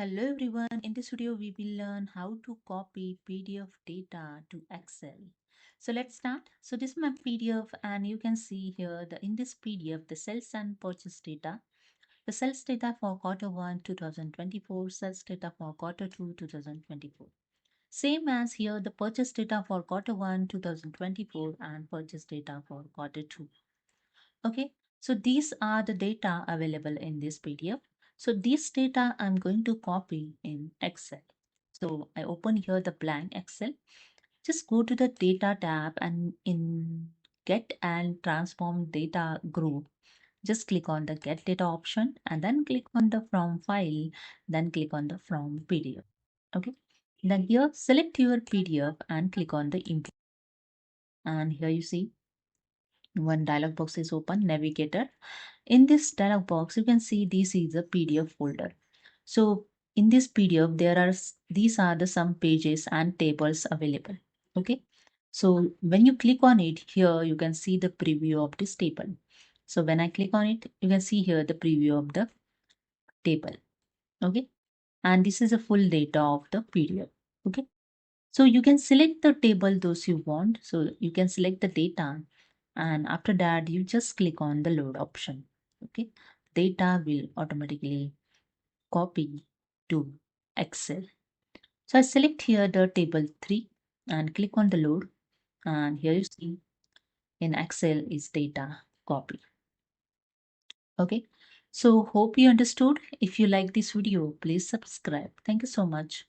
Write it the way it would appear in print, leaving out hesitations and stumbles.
Hello everyone, in this video we will learn how to copy PDF data to Excel. So let's start. So this is my PDF and you can see here in this PDF the sales and purchase data. The sales data for Q1 2024, sales data for Q2 2024. Same as here the purchase data for Q1 2024 and purchase data for Q2. Okay, so these are the data available in this PDF. So this data I'm going to copy in Excel. So I open here the blank Excel. Just go to the data tab and in get and transform data group, just click on the get data option and then click on the from file, then click on the from PDF. Okay. Then here select your PDF and click on the import. And here you see one dialog box is open, navigator. In this dialog box, you can see this is a PDF folder. So in this PDF, these are the some pages and tables available. Okay. So when you click on it here, you can see the preview of this table. So when I click on it, you can see here the preview of the table. Okay. And this is a full data of the PDF. Okay. So you can select the table those you want. So you can select the data and after that you just click on the load option. Okay, data will automatically copy to Excel. So I select here the table 3 and click on the load and here you see in Excel is data copy. Okay, so hope you understood. If you like this video, please subscribe. Thank you so much.